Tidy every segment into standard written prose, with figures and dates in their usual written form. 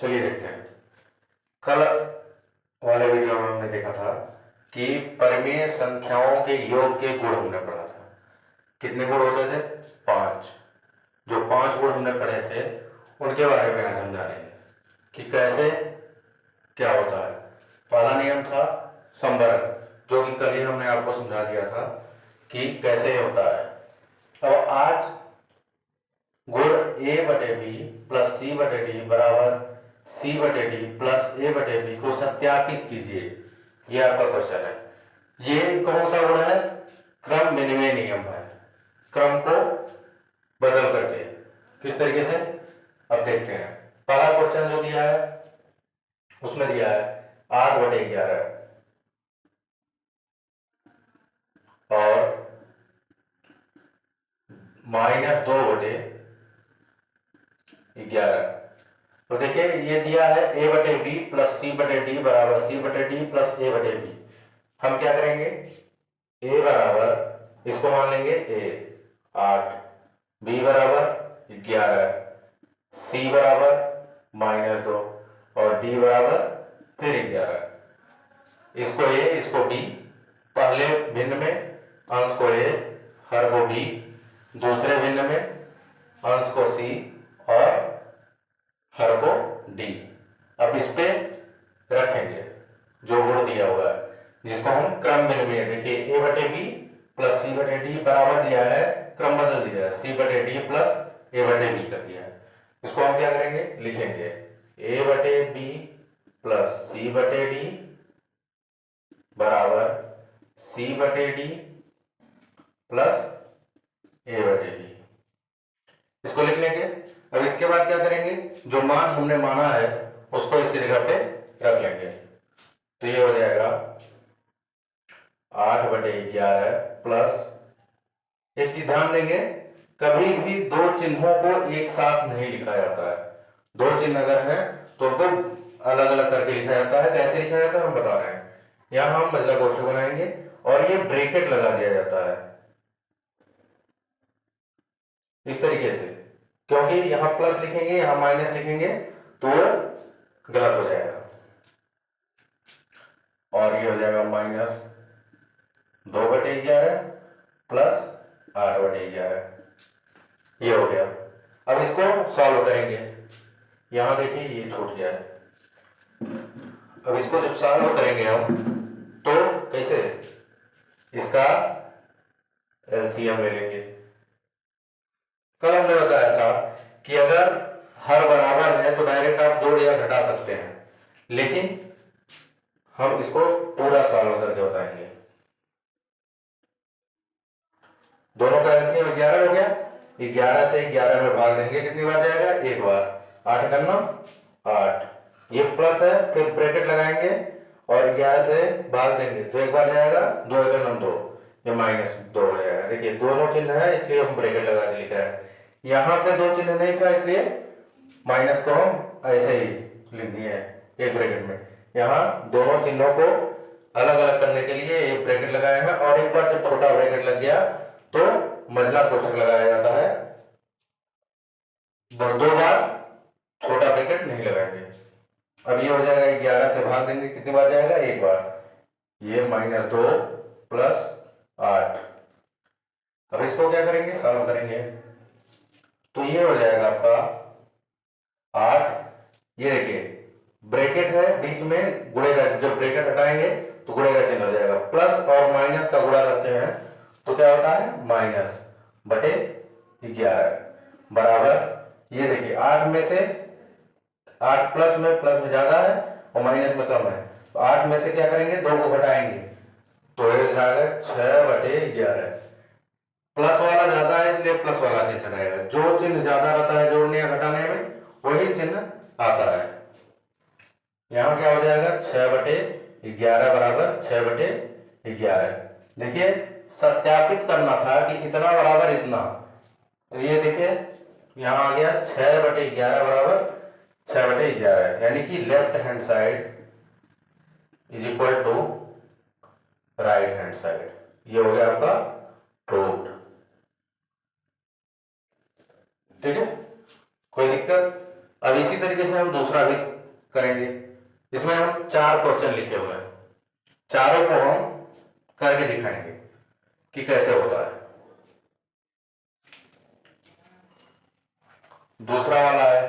चलिए देखते हैं। कल वाले वीडियो में हमने देखा था कि परिमेय संख्याओं के योग के गुण हमने पढ़ा था। कितने गुण होते थे? 5। जो 5 गुण हमने पढ़े थे उनके बारे में आज हम जानेंगे कि कैसे क्या होता है। पहला नियम था संवर्ग, जो कि कल ही हमने आपको समझा दिया था कि कैसे होता है। तो आज गुण a/b प्लस c/d बराबर c/d प्लस a/b को सत्यापित कीजिए, ये आपका क्वेश्चन है। ये कौन सा गुण है? क्रम विनिमय नियम है। क्रम को बदल करके किस तरीके से, अब देखते हैं। पहला क्वेश्चन जो दिया है उसमें दिया है 8/11 और -2/11। तो देखिए ये दिया है a/b प्लस c/d बराबर c/d प्लस a/b। हम क्या करेंगे? a बराबर, इसको मान लेंगे a 8, b बराबर 11, c बराबर -2 और d बराबर फिर 11। इसको a इसको b, पहले भिन्न में अंश को a हर को b, दूसरे भिन्न में अंश को c और हर को d। अब इस पे रखेंगे जो गुण दिया हुआ है जिसको हम क्रम विनिमय, देखिए a/b प्लस c/d बराबर दिया है, क्रम बदल दिया है, c/d प्लस a/b कर दिया है। इसको हम क्या करेंगे? लिखेंगे a/b प्लस c/d बराबर c/d प्लस a/b। इसको लिख लेंगे। अब इसके बाद क्या करेंगे? जो मान हमने माना है उसको इसकी जगह पे रख लेंगे। तो ये हो जाएगा 8/11 प्लस, एक चीज ध्यान देंगे, कभी भी दो चिन्हों को एक साथ नहीं लिखा जाता है। दो चिन्ह अगर है तो उनको अलग अलग करके लिखा जाता है। कैसे लिखा जाता है हम बता रहे हैं। यहां हम मझला कोष्ठक बनाएंगे और ये ब्रैकेट लगा दिया जाता है इस तरीके से, क्योंकि यहां प्लस लिखेंगे यहां माइनस लिखेंगे तो गलत हो जाएगा। और ये हो जाएगा -2/11 प्लस 8/11। ये हो गया। अब इसको सॉल्व करेंगे। यहां देखिए ये छूट गया है। अब इसको जब सॉल्व करेंगे हम तो कैसे, इसका एलसीएम ले लेंगे। कल हमने बताया था कि अगर हर बराबर है तो डायरेक्ट आप जोड़ या घटा सकते हैं, लेकिन हम इसको पूरा सॉल्व करके बताएंगे। दोनों का एलसीएम 11 हो गया। 11 से 11 में भाग देंगे, कितनी बार जाएगा? एक बार। 8 करना 8, ये प्लस है, फिर ब्रैकेट लगाएंगे और 11 से भाग देंगे तो एक बार जाएगा। 2 करना 2, ये -2 हो जाएगा। देखिए दोनों चिन्ह है इसलिए हम ब्रैकेट लगा के लिख रहे हैं। यहाँ पे दो चिन्ह नहीं था इसलिए माइनस को हम ऐसे ही लिख दिए हैं एक ब्रैकेट में। यहाँ दोनों चिन्हों को अलग अलग करने के लिए एक ब्रैकेट लगाए हैं, और एक बार जब छोटा ब्रैकेट लग गया तो मझला कोष्ठक लगाया जाता है। दो बार छोटा ब्रैकेट नहीं लगाएंगे। अब ये हो जाएगा 11 से भाग देंगे, कितनी बार जाएगा? एक बार। ये -2 प्लस 8। अब इसको क्या करेंगे? सॉल्व करेंगे। तो ये हो जाएगा आपका 8। ये देखिए ब्रैकेट है बीच में, गुणे का, जब ब्रैकेट हटाएंगे तो गुणे का चिन्ह हो जाएगा। प्लस और माइनस का गुणा करते हैं तो क्या होता है? -/11 बराबर, ये देखिए 8 में से 8 प्लस में ज्यादा है और माइनस में कम है, तो 8 में से क्या करेंगे? 2 को घटाएंगे तो ये हो जाएगा 6/11। प्लस वाला ज्यादा है इसलिए प्लस वाला चिन्ह रहेगा। जो चिन्ह ज्यादा रहता है जोड़ने या घटाने में वही चिन्ह आता है। यहां क्या हो जाएगा? 6/11 बराबर 6/11। देखिए सत्यापित करना था कि इतना बराबर इतना, तो ये देखिए यहां आ गया 6/11 बराबर 6/11, यानी कि left hand side is equal to right hand side. ये हो गया आपका प्रूव्ड। ठीक है, कोई दिक्कत? अब इसी तरीके से हम दूसरा भी करेंगे। इसमें हम 4 क्वेश्चन लिखे हुए हैं, चारों को हम करके दिखाएंगे कि कैसे होता है। दूसरा वाला है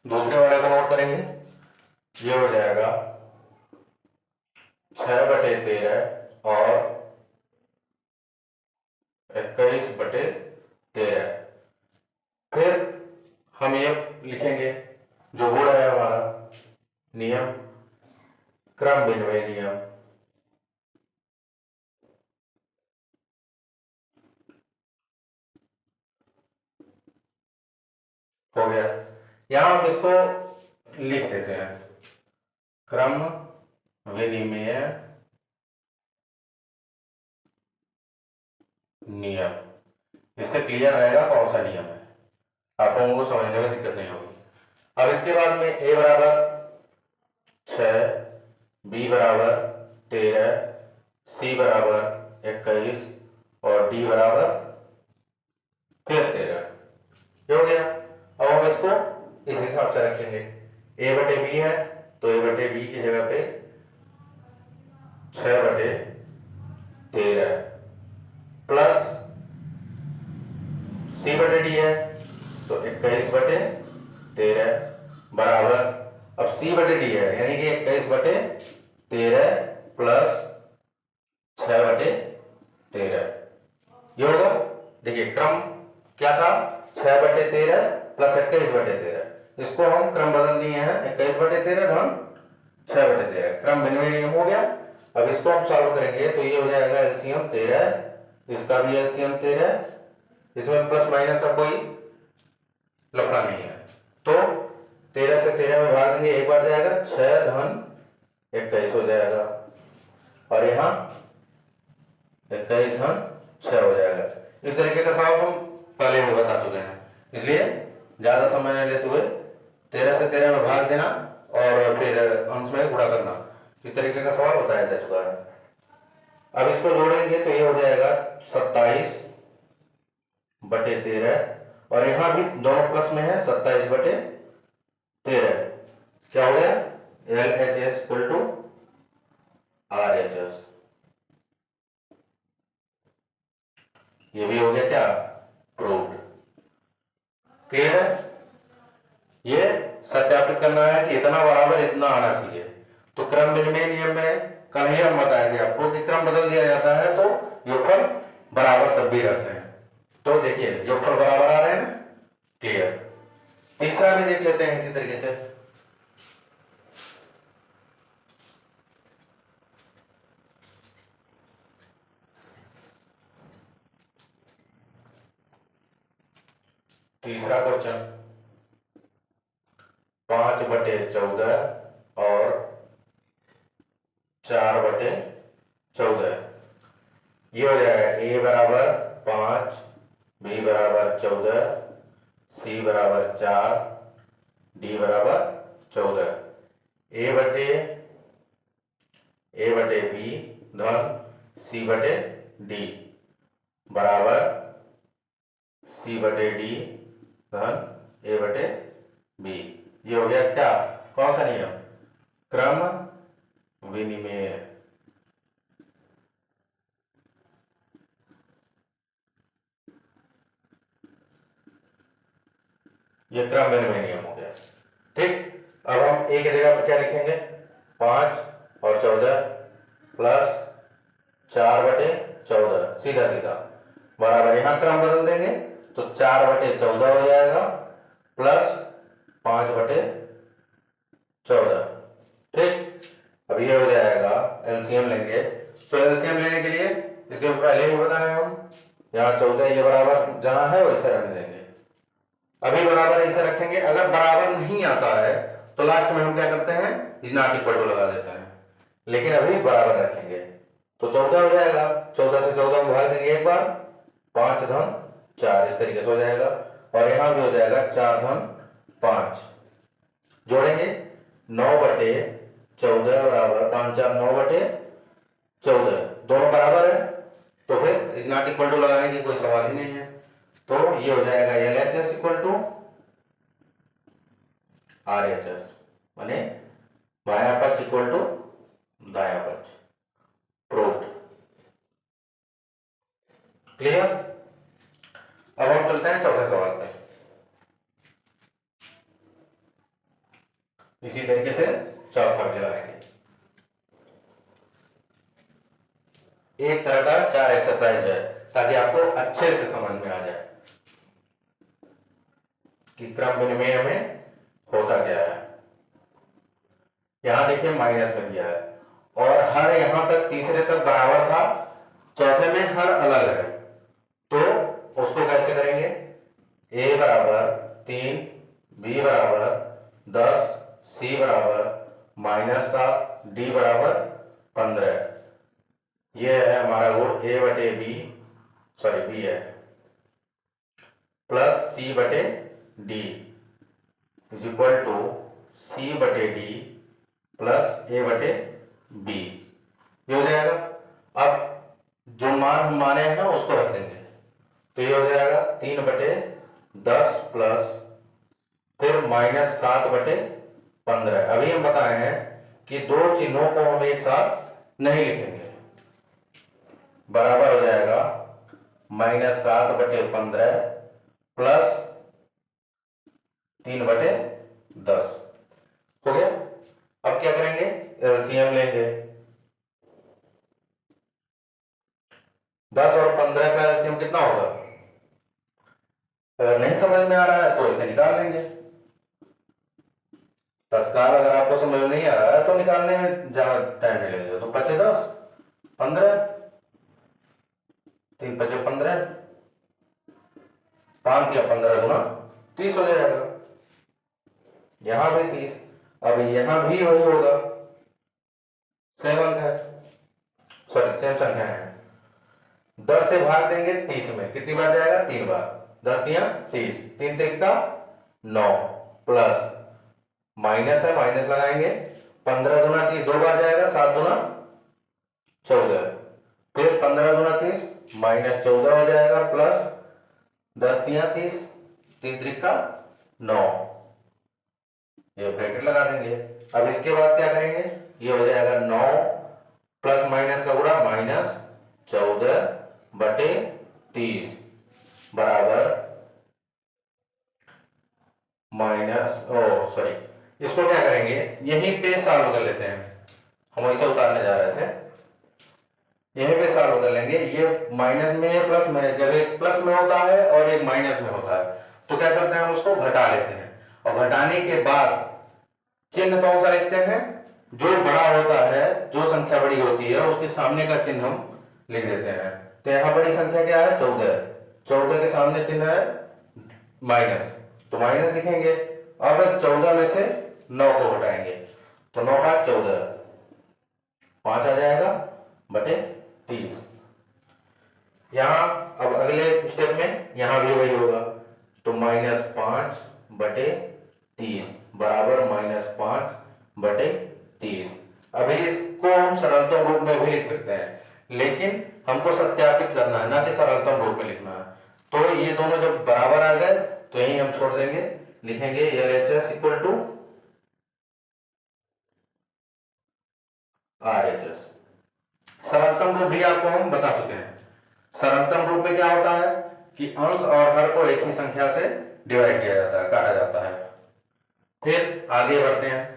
दूसरे वाले को नोट करेंगे। ये हो जाएगा 6/13 और 21/13। फिर हम ये लिखेंगे जो गुण है हमारा नियम, क्रम विनिमय नियम। हो गया। यहां हम इसको लिख देते हैं क्रम विनिमय नियम। इससे क्लियर रहेगा कौन सा नियम है, आप लोगों को समझने में दिक्कत नहीं होगी। अब इसके बाद में a बराबर 6, b बराबर 13, c बराबर 21 और d बराबर फिर 13। ये हो गया। अब हम इसको इस हिसाब से रखेंगे, a/b है तो a/b की जगह पे 6/13 प्लस c/d है तो 21/13 बराबर, अब c/d है यानी कि 21/13 प्लस 6/13। ये होगा। देखिए क्रम क्या था, 6/13 प्लस 21/13। इसको हम क्रम बदल दिए हैं, 21/13 धन 6/13, क्रम विनिमय नियम हो गया। अब इसको हम सॉल्व करेंगे तो ये हो जाएगा एलसीएम 13, इसका भी एलसीएम 13, इसमें प्लस माइनस का कोई लफड़ा नहीं है तो 13 से 13 में भाग देंगे, एक बार जाएगा, 6 धन 21 हो जाएगा और यहाँ 21 धन 6 हो जाएगा। इस तरीके का सवाल हम पहले भी बता चुके हैं, इसलिए ज्यादा समय नहीं लेते हुए 13 से 13 में भाग देना और फिर अंश में गुणा करना, इस तरीके का सवाल बताया जा चुका है। अब इसको जोड़ेंगे तो ये हो जाएगा 27/13 और यहाँ भी दोनों प्लस में है, 27/13। क्या हो गया, LHS इक्वल टू RHS। ये भी हो गया क्या, प्रूव्ड। क्लियर है। ये सत्यापित करना है कि इतना बराबर इतना आना चाहिए। तो क्रम विनिमय नियम में कल ही हम बताए थे आपको कि क्रम बदल दिया जाता है तो योगफल बराबर तब भी रहते हैं। तो देखिए योगफल बराबर आ रहे हैं ना, क्लियर। तीसरा भी देख लेते हैं इसी तरीके से। तीसरा क्वेश्चन 5/14 और 4/14। ये हो जाएगा a बराबर 5, b बराबर 14, c बराबर 4, d बराबर 14। a/b धन c/d बराबर c/d धन a/b। ये हो गया क्या, कौन सा नियम, क्रम विनिमय। ये क्रम विनिमय नियम हो गया। ठीक, अब हम एक जगह पर क्या लिखेंगे, 5 और 14 प्लस 4/14 सीधा सीधा बराबर, यहां क्रम बदल देंगे तो 4/14 हो जाएगा प्लस 5/14। ठीक, अब ये हो जाएगा, एलसीएम लेंगे तो एलसीएम लेने के लिए इसके पहले ही बताए हम, यहाँ 14 ये बराबर जहां है वैसे रहने देंगे, अभी बराबर ऐसे रखेंगे। अगर बराबर नहीं आता है तो लास्ट में हम क्या करते हैं, नॉट इक्वल टू लगा देते हैं, लेकिन अभी बराबर रखेंगे तो 14 हो जाएगा। 14 से 14 में भाग देंगे एक बार, 5 धन 4 इस तरीके से हो जाएगा और यहां भी हो जाएगा 4 धन 5। जोड़ेंगे 9/14 14 बराबर 5 4 9 बटे 14, दोनों बराबर है तो फिर इज नॉट इक्वल टू लगाने की कोई सवाल ही नहीं है। तो ये हो जाएगा LHS इक्वल टू RHS, माने बायां पक्ष इक्वल टू दायां पक्ष। प्रूव्ड। क्लियर। अब हम चलते हैं चौथे सवाल पे। इसी तरीके से चौथा भी लगाएंगे। एक तरह का 4 एक्सरसाइज है ताकि आपको अच्छे से समझ में आ जाए कि क्रम विनिमय में होता क्या है। यहां देखिए माइनस में दिया है और हर यहां तक तीसरे तक बराबर था, चौथे में हर अलग है, तो उसको कैसे करेंगे? a बराबर 3, b बराबर 10, c बराबर -7, d बराबर 15। ये है हमारा गुण a बटे b, सॉरी b है, प्लस c बटे d is equal to c बटे d प्लस a बटे b। ये हो जाएगा। अब जो मान हम माने हैं उसको रख देंगे, तो ये हो जाएगा 3 बटे 10 प्लस फिर -7 बटे 15। अभी हम बताए हैं कि दो चिन्हों को हम एक साथ नहीं लिखेंगे, बराबर हो जाएगा -7 बटे 15 प्लस 3 बटे 10। हो गया। अब क्या करेंगे? एलसीएम लेंगे। 10 और 15 का एलसीएम कितना होगा? अगर नहीं समझ में आ रहा है तो इसे निकाल लेंगे। तत्काल अगर आपको समझ में नहीं आ रहा है तो निकालने में ज्यादा टाइम नहीं लगेगा। तो 5 10 15, 3 5 15, 5 या 15 गुना 30 हो जाएगा। यहां भी 30, अब यहां भी वही होगा, सेम अंक है, सॉरी सेम संख्या है। 10 से भाग देंगे 30 में, कितनी बार जाएगा? 3 बार। 10 तिया 30, 3 त्रिका 9 प्लस माइनस है, माइनस लगाएंगे, 15 गुना 30 2 बार जाएगा, 7 गुना 14, फिर 15 गुना 30 -14 हो जाएगा, प्लस 10 तिया 30, 3 त्रिका 9, ये ब्रैकेट लगा देंगे। अब इसके बाद क्या करेंगे? ये हो जाएगा 9 प्लस माइनस का गुणा -14 बटे 30 बराबर सॉरी, इसको क्या करेंगे? यहीं पे सॉल्व कर लेते हैं, हम इसे उतारने जा रहे थे, यहीं पे सॉल्व कर लेंगे। ये माइनस में है, प्लस में, जब एक प्लस में होता है और एक माइनस में होता है तो क्या करते हैं? हम उसको घटा लेते हैं और घटाने के बाद चिन्ह कौन सा लिखते हैं? जो बड़ा होता है, जो संख्या बड़ी होती है उसके सामने का चिन्ह हम लिख देते हैं। तो यहाँ बड़ी संख्या क्या है? 14, 14 के सामने चिन्ह है माइनस, तो माइनस लिखेंगे। अब 14 में से 9 को घटाएंगे, तो 9 का 14, 5 आ जाएगा बटे 30। यहाँ अब अगले स्टेप में यहाँ भी वही होगा, तो -5 बटे 30 बराबर -5 बटे 30। अभी इसको हम सरलतम रूप में भी लिख सकते हैं, लेकिन हमको सत्यापित करना है, ना कि सरलतम रूप में लिखना है। तो ये दोनों जब बराबर आ गए तो यही हम छोड़ देंगे, लिखेंगे LHS इक्वल टू RHS। सरलतम रूप भी आपको हम बता चुके हैं। सरलतम रूप में क्या होता है कि अंश और हर को एक ही संख्या से डिवाइड किया जाता है, काटा जाता है। फिर आगे बढ़ते हैं।